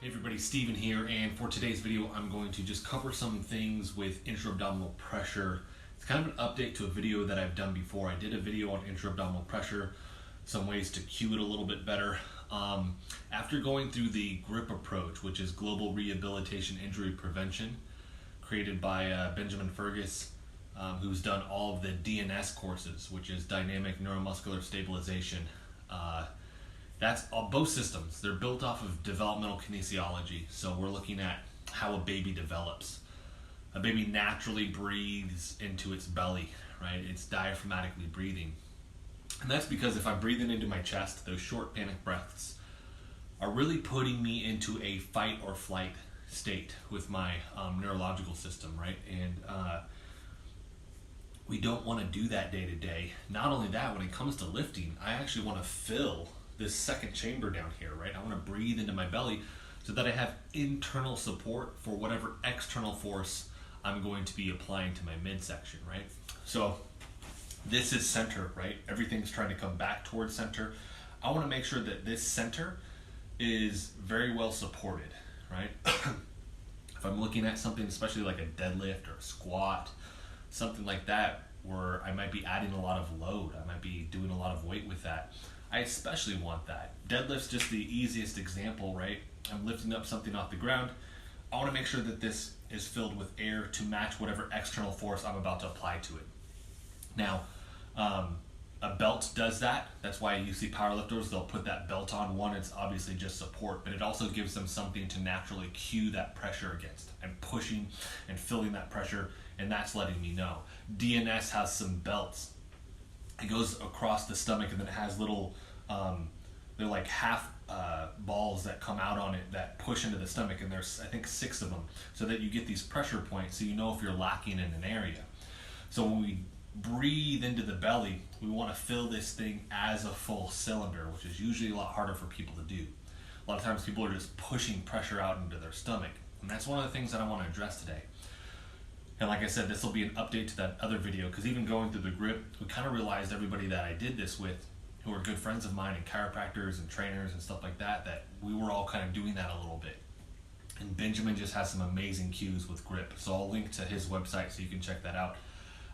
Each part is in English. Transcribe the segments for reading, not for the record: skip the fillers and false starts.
Hey everybody, Steven here, and for today's video I'm going to just cover some things with intra-abdominal pressure. It's kind of an update to a video that I've done before. I did a video on intra-abdominal pressure, some ways to cue it a little bit better. After going through the GRIP approach, which is Global Rehabilitation Injury Prevention, created by Benjamin Fergus, who's done all of the DNS courses, which is Dynamic Neuromuscular Stabilization. That's both systems. They're built off of developmental kinesiology. So we're looking at how a baby develops. A baby naturally breathes into its belly, right? It's diaphragmatically breathing. And that's because if I'm breathing into my chest, those short panic breaths are really putting me into a fight or flight state with my neurological system, right? And we don't want to do that day to day. Not only that, when it comes to lifting, I actually want to fill this second chamber down here, right? I want to breathe into my belly so that I have internal support for whatever external force I'm going to be applying to my midsection, right? So this is center, right? Everything's trying to come back towards center. I want to make sure that this center is very well supported, right? If I'm looking at something, especially like a deadlift or a squat, something like that, where I might be adding a lot of load, I might be doing a lot of weight with that, I especially want that. Deadlift's just the easiest example, right? I'm lifting up something off the ground. I want to make sure that this is filled with air to match whatever external force I'm about to apply to it. Now, a belt does that. That's why you see powerlifters, they'll put that belt on. One, it's obviously just support, but it also gives them something to naturally cue that pressure against. I'm pushing and filling that pressure, and that's letting me know. DNS has some belts. It goes across the stomach, and then it has little, they're like half balls that come out on it that push into the stomach, and there's, I think, 6 of them, so that you get these pressure points so you know if you're lacking in an area. So when we breathe into the belly, we want to fill this thing as a full cylinder, which is usually a lot harder for people to do. A lot of times people are just pushing pressure out into their stomach, and that's one of the things that I want to address today. And like I said, this will be an update to that other video, because even going through the GRIP, we kind of realized everybody that I did this with, who are good friends of mine and chiropractors and trainers and stuff like that, that we were all kind of doing that a little bit. And Benjamin just has some amazing cues with GRIP, so I'll link to his website so you can check that out.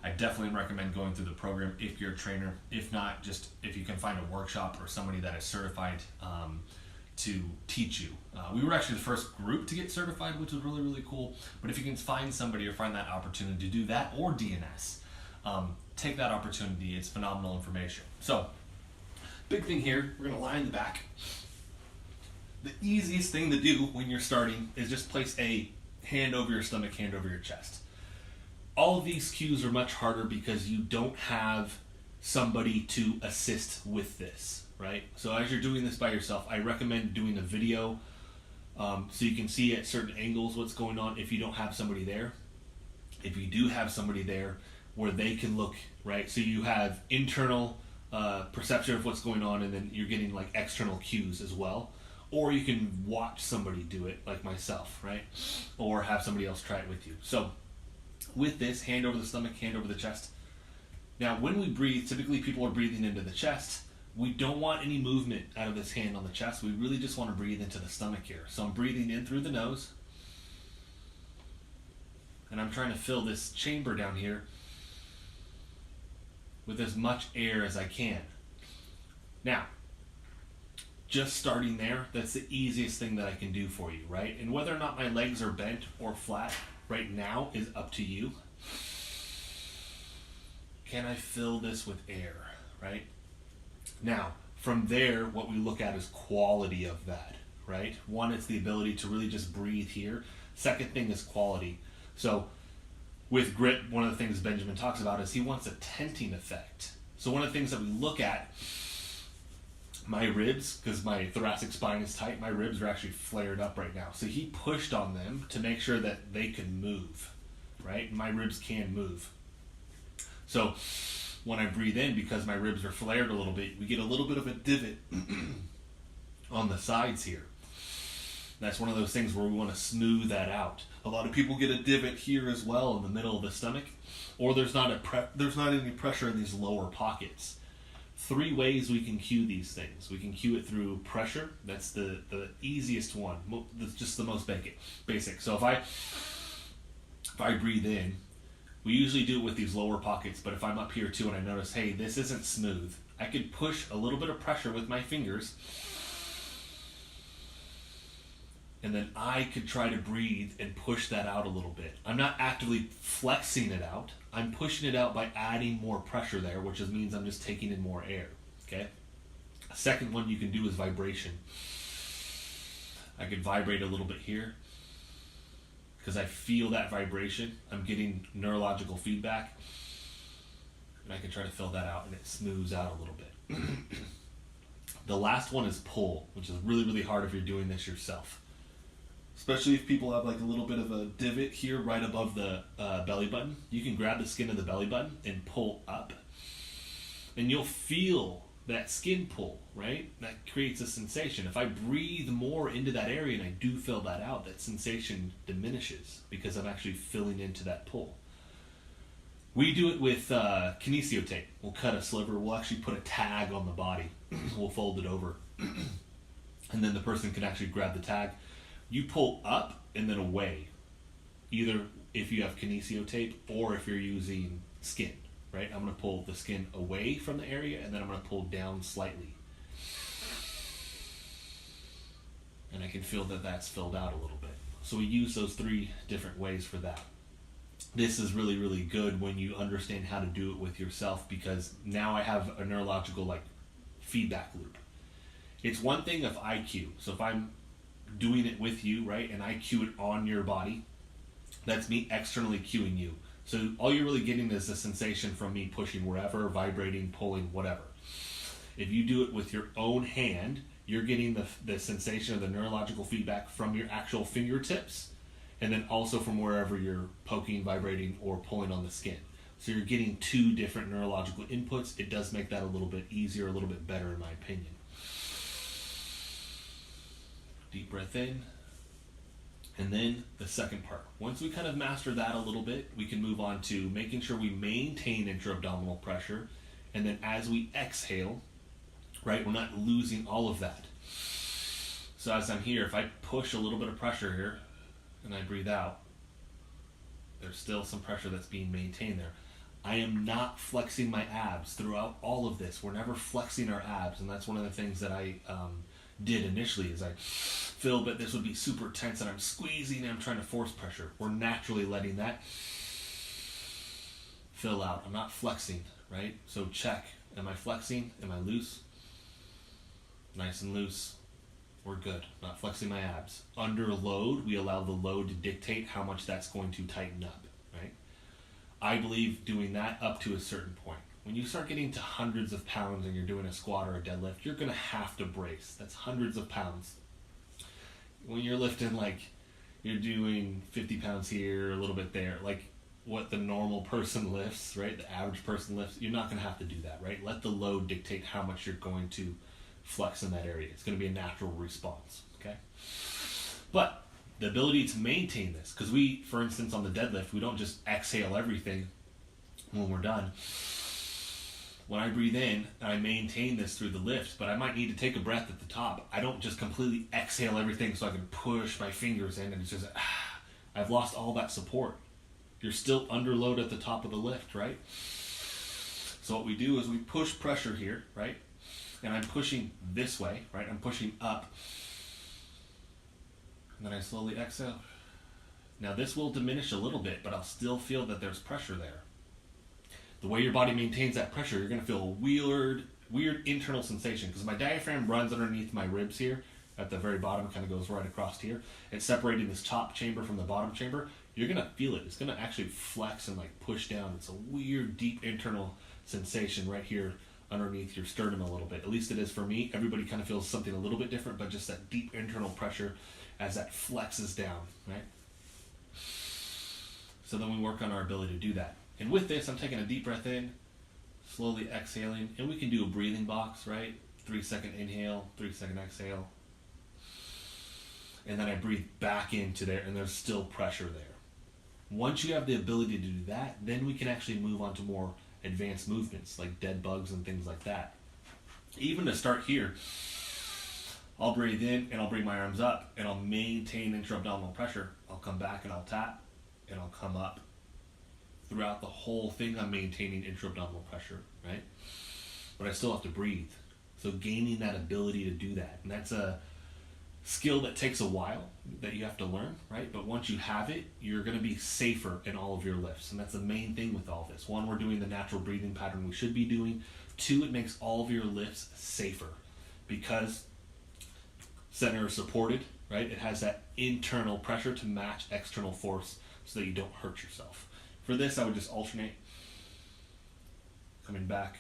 I definitely recommend going through the program if you're a trainer. If not, just if you can find a workshop or somebody that is certified to teach you. We were actually the first group to get certified, which was really, really cool. But if you can find somebody or find that opportunity to do that or DNS, take that opportunity. It's phenomenal information. So, big thing here, we're going to lie in the back. The easiest thing to do when you're starting is just place a hand over your stomach, hand over your chest. All of these cues are much harder because you don't have somebody to assist with this, right? So as you're doing this by yourself, I recommend doing a video so you can see at certain angles what's going on if you don't have somebody there. If you do have somebody there where they can look, right? So you have internal perception of what's going on, and then you're getting like external cues as well. Or you can watch somebody do it, like myself, right? Or have somebody else try it with you. So with this, hand over the stomach, hand over the chest. Now, when we breathe, typically people are breathing into the chest. We don't want any movement out of this hand on the chest. We really just want to breathe into the stomach here. So I'm breathing in through the nose, and I'm trying to fill this chamber down here with as much air as I can. Now, just starting there, that's the easiest thing that I can do for you, right? And whether or not my legs are bent or flat right now is up to you. Can I fill this with air, right? Now, from there, what we look at is quality of that, right? One, it's the ability to really just breathe here. Second thing is quality. So with GRIP, one of the things Benjamin talks about is he wants a tenting effect. So one of the things that we look at, my ribs, because my thoracic spine is tight, my ribs are actually flared up right now. So he pushed on them to make sure that they could move, right? My ribs can move. So when I breathe in, because my ribs are flared a little bit, we get a little bit of a divot on the sides here. That's one of those things where we want to smooth that out. A lot of people get a divot here as well in the middle of the stomach, or there's not any pressure in these lower pockets. 3 ways we can cue these things. We can cue it through pressure. That's the easiest one. That's just the most basic. So if I breathe in, we usually do it with these lower pockets, but if I'm up here too and I notice, hey, this isn't smooth, I could push a little bit of pressure with my fingers, and then I could try to breathe and push that out a little bit. I'm not actively flexing it out. I'm pushing it out by adding more pressure there, which means I'm just taking in more air, okay? A second one you can do is vibration. I could vibrate a little bit here because I feel that vibration. I'm getting neurological feedback, and I can try to fill that out, and it smooths out a little bit. The last one is pull, which is really, really hard if you're doing this yourself. Especially if people have like a little bit of a divot here right above the belly button. You can grab the skin of the belly button and pull up. And you'll feel that skin pull, right? That creates a sensation. If I breathe more into that area and I do fill that out, that sensation diminishes because I'm actually filling into that pull. We do it with Kinesio Tape. We'll cut a sliver. We'll actually put a tag on the body. We'll fold it over. And then the person can actually grab the tag. You pull up and then away, either if you have Kinesio Tape or if you're using skin, right? I'm going to pull the skin away from the area, and then I'm going to pull down slightly. And I can feel that that's filled out a little bit. So we use those 3 different ways for that. This is really, really good when you understand how to do it with yourself, because now I have a neurological feedback loop. It's one thing if I cue. So if I'm doing it with you, right, and I cue it on your body, that's me externally cueing you. So all you're really getting is a sensation from me pushing wherever, vibrating, pulling, whatever. If you do it with your own hand, you're getting the sensation of the neurological feedback from your actual fingertips, and then also from wherever you're poking, vibrating, or pulling on the skin. So you're getting 2 different neurological inputs. It does make that a little bit easier, a little bit better in my opinion. Deep breath in, and then the second part. Once we kind of master that a little bit, we can move on to making sure we maintain intra-abdominal pressure, and then as we exhale, right, we're not losing all of that. So as I'm here, if I push a little bit of pressure here, and I breathe out, there's still some pressure that's being maintained there. I am not flexing my abs throughout all of this. We're never flexing our abs, and that's one of the things that I did initially, is I feel that this would be super tense and I'm squeezing and I'm trying to force pressure. We're naturally letting that fill out. I'm not flexing, right? So check. Am I flexing? Am I loose? Nice and loose. We're good. Not flexing my abs. Under load, we allow the load to dictate how much that's going to tighten up, right? I believe doing that up to a certain point. When you start getting to hundreds of pounds and you're doing a squat or a deadlift, you're going to have to brace. That's hundreds of pounds. When you're lifting, you're doing 50 pounds here, a little bit there, what the normal person lifts, right? The average person lifts, you're not going to have to do that, right? Let the load dictate how much you're going to flex in that area. It's going to be a natural response, okay? But the ability to maintain this, because we, for instance, on the deadlift, we don't just exhale everything when we're done. When I breathe in, I maintain this through the lift, but I might need to take a breath at the top. I don't just completely exhale everything so I can push my fingers in, and it's just, I've lost all that support. You're still under load at the top of the lift, right? So what we do is we push pressure here, right? And I'm pushing this way, right? I'm pushing up. And then I slowly exhale. Now this will diminish a little bit, but I'll still feel that there's pressure there. The way your body maintains that pressure, you're going to feel a weird internal sensation, because my diaphragm runs underneath my ribs here at the very bottom, kind of goes right across here. It's separating this top chamber from the bottom chamber. You're going to feel it. It's going to actually flex and push down. It's a weird, deep internal sensation right here underneath your sternum a little bit. At least it is for me. Everybody kind of feels something a little bit different, but just that deep internal pressure as that flexes down, right? So then we work on our ability to do that. And with this, I'm taking a deep breath in, slowly exhaling, and we can do a breathing box, right? 3-second inhale, 3-second exhale. And then I breathe back into there, and there's still pressure there. Once you have the ability to do that, then we can actually move on to more advanced movements, like dead bugs and things like that. Even to start here, I'll breathe in and I'll bring my arms up and I'll maintain intra-abdominal pressure. I'll come back and I'll tap and I'll come up. Throughout the whole thing, I'm maintaining intra-abdominal pressure, right? But I still have to breathe. So gaining that ability to do that. And that's a skill that takes a while that you have to learn, right? But once you have it, you're going to be safer in all of your lifts. And that's the main thing with all this. One, we're doing the natural breathing pattern we should be doing. Two, it makes all of your lifts safer because center is supported, right? It has that internal pressure to match external force so that you don't hurt yourself. For this, I would just alternate. Coming back,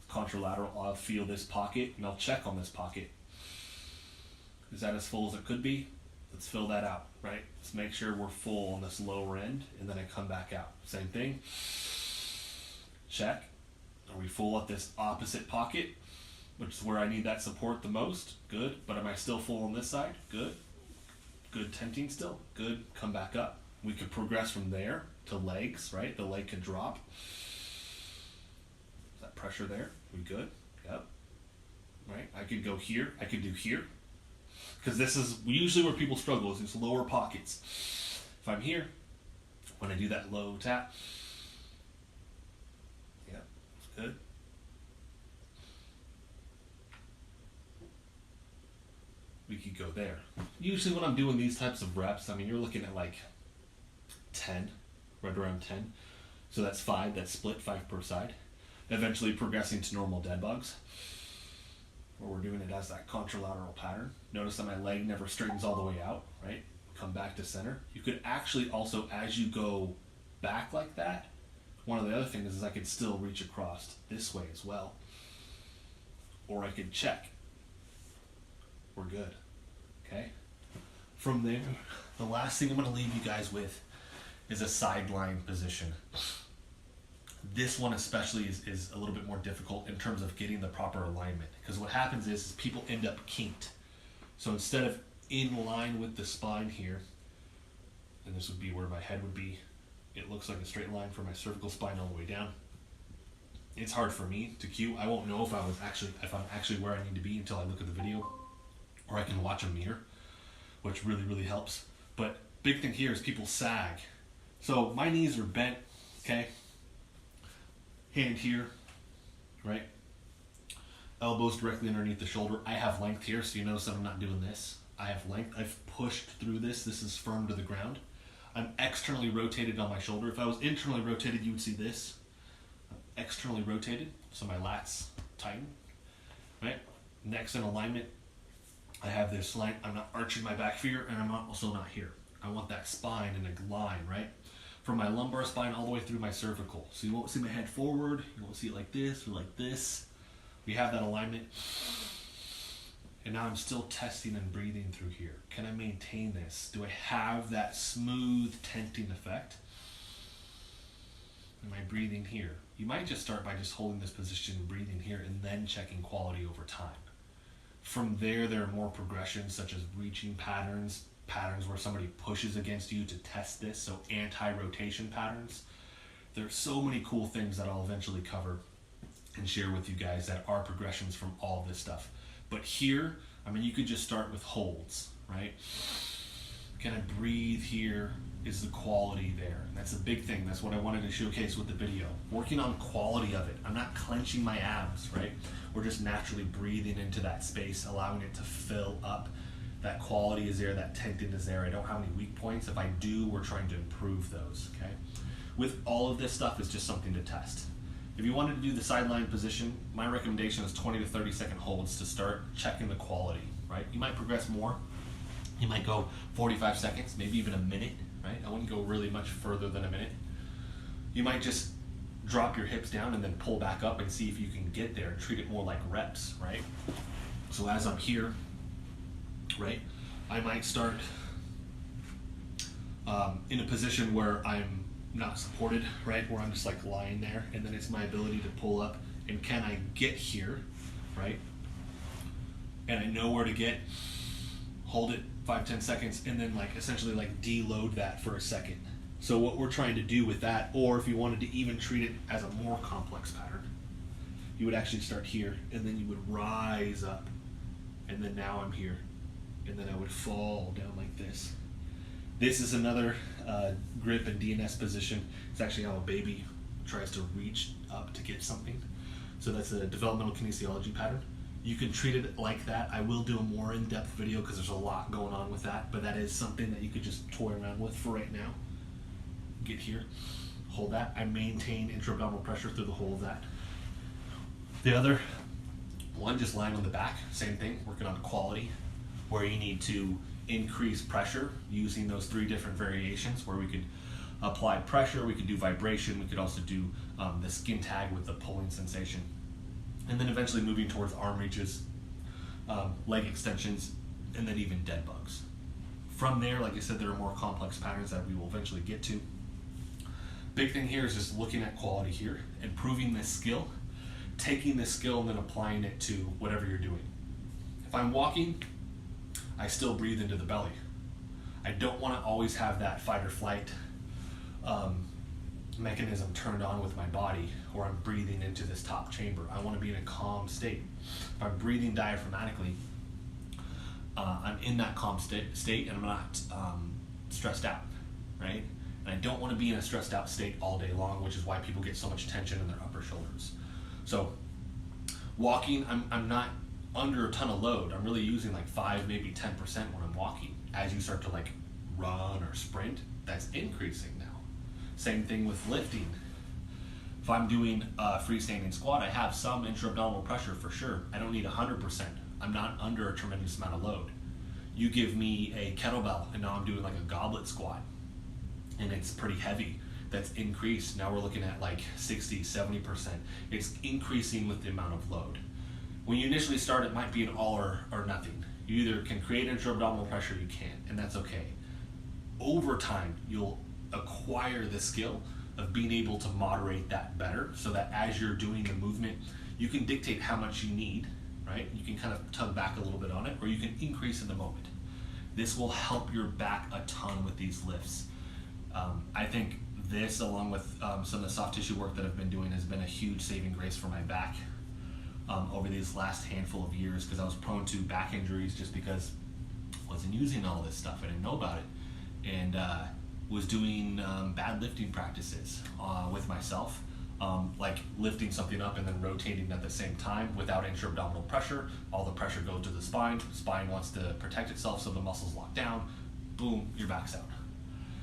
contralateral, I'll feel this pocket and I'll check on this pocket. Is that as full as it could be? Let's fill that out, right? Let's make sure we're full on this lower end and then I come back out. Same thing. Check. Are we full at this opposite pocket, which is where I need that support the most? Good. But am I still full on this side? Good. Good tenting still? Good. Come back up. We could progress from there to legs, right? The leg could drop. Is that pressure there? We good? Yep. Right? I could go here. I could do here. Because this is usually where people struggle, is these lower pockets. If I'm here, when I do that low tap, yeah, it's good. We could go there. Usually when I'm doing these types of reps, I mean, you're looking at like 10, right around 10. So that's 5, that's split, 5 per side. Eventually progressing to normal dead bugs, where we're doing it as that contralateral pattern. Notice that my leg never straightens all the way out, right? Come back to center. You could actually also, as you go back like that, one of the other things is I could still reach across this way as well. Or I could check. We're good, okay? From there, the last thing I'm gonna leave you guys with is a sideline position. This one especially is a little bit more difficult in terms of getting the proper alignment, because what happens is people end up kinked. So instead of in line with the spine here, and this would be where my head would be, it looks like a straight line from my cervical spine all the way down. It's hard for me to cue. I won't know if I'm actually where I need to be until I look at the video, or I can watch a mirror, which really, really helps. But big thing here is people sag. So my knees are bent, okay? Hand here, right? Elbows directly underneath the shoulder. I have length here, so you notice that I'm not doing this. I have length. I've pushed through this. This is firm to the ground. I'm externally rotated on my shoulder. If I was internally rotated, you would see this. I'm externally rotated, so my lats tighten, right? Next in alignment, I have this line. I'm not arching my back here, and I'm also not here. I want that spine in a line, right? From my lumbar spine all the way through my cervical. So you won't see my head forward, you won't see it like this or like this. We have that alignment. And now I'm still testing and breathing through here. Can I maintain this? Do I have that smooth tenting effect? Am I breathing here? You might just start by just holding this position and breathing here and then checking quality over time. From there are more progressions such as reaching patterns where somebody pushes against you to test this, so anti-rotation patterns. There's so many cool things that I'll eventually cover and share with you guys that are progressions from all of this stuff. But here, I mean, you could just start with holds, right? Can I breathe here? Is the quality there? And that's a big thing. That's what I wanted to showcase with the video. Working on quality of it. I'm not clenching my abs, right? We're just naturally breathing into that space, allowing it to fill up. That quality is there, that tension is there. I don't have any weak points. If I do, we're trying to improve those, okay? With all of this stuff, it's just something to test. If you wanted to do the sideline position, my recommendation is 20 to 30 second holds to start checking the quality, right? You might progress more. You might go 45 seconds, maybe even a minute, right? I wouldn't go really much further than a minute. You might just drop your hips down and then pull back up and see if you can get there. Treat it more like reps, right? So as I'm here, right, I might start in a position where I'm not supported, right, where I'm just like lying there, and then it's my ability to pull up, and can I get here, right, and I know where to get, hold it 5-10 seconds, and then like essentially like deload that for a second. So what we're trying to do with that, or if you wanted to even treat it as a more complex pattern, you would actually start here, and then you would rise up, and then now I'm here, and then I would fall down like this. This is another grip and DNS position. It's actually how a baby tries to reach up to get something. So that's a developmental kinesiology pattern. You can treat it like that. I will do a more in-depth video because there's a lot going on with that, but that is something that you could just toy around with for right now. Get here, hold that. I maintain intra-abdominal pressure through the whole of that. The other one, just lying on the back, same thing, working on quality, where you need to increase pressure using those 3 different variations where we could apply pressure, we could do vibration, we could also do the skin tag with the pulling sensation. And then eventually moving towards arm reaches, leg extensions, and then even dead bugs. From there, like I said, there are more complex patterns that we will eventually get to. Big thing here is just looking at quality here, improving this skill, taking this skill and then applying it to whatever you're doing. If I'm walking, I still breathe into the belly. I don't want to always have that fight or flight mechanism turned on with my body, or I'm breathing into this top chamber. I want to be in a calm state. If I'm breathing diaphragmatically, I'm in that calm state and I'm not stressed out, right? And I don't want to be in a stressed out state all day long, which is why people get so much tension in their upper shoulders. So walking, I'm not under a ton of load. I'm really using like 5, maybe 10% when I'm walking. As you start to like run or sprint, that's increasing now. Same thing with lifting. If I'm doing a freestanding squat, I have some intra-abdominal pressure for sure. I don't need 100%. I'm not under a tremendous amount of load. You give me a kettlebell and now I'm doing like a goblet squat and it's pretty heavy. That's increased. Now we're looking at like 60, 70%. It's increasing with the amount of load. When you initially start, it might be an all or nothing. You either can create intra-abdominal pressure, you can't, and that's okay. Over time, you'll acquire the skill of being able to moderate that better so that as you're doing the movement, you can dictate how much you need, right? You can kind of tug back a little bit on it, or you can increase in the moment. This will help your back a ton with these lifts. I think this, along with some of the soft tissue work that I've been doing, has been a huge saving grace for my back over these last handful of years, because I was prone to back injuries just because I wasn't using all this stuff. I didn't know about it, and was doing bad lifting practices with myself, like lifting something up and then rotating at the same time without intra-abdominal pressure. All the pressure goes to the spine. The spine wants to protect itself, so the muscles lock down. Boom, your back's out.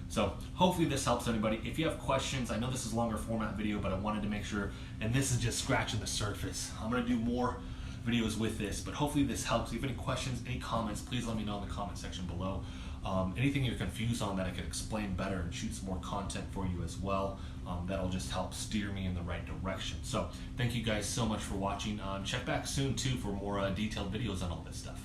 So hopefully this helps anybody. If you have questions, I know this is a longer format video, but I wanted to make sure, and this is just scratching the surface. I'm gonna do more videos with this, but hopefully this helps. If you have any questions, any comments, please let me know in the comment section below. Anything you're confused on that I could explain better and shoot some more content for you as well, that'll just help steer me in the right direction. So thank you guys so much for watching. Check back soon too for more detailed videos on all this stuff.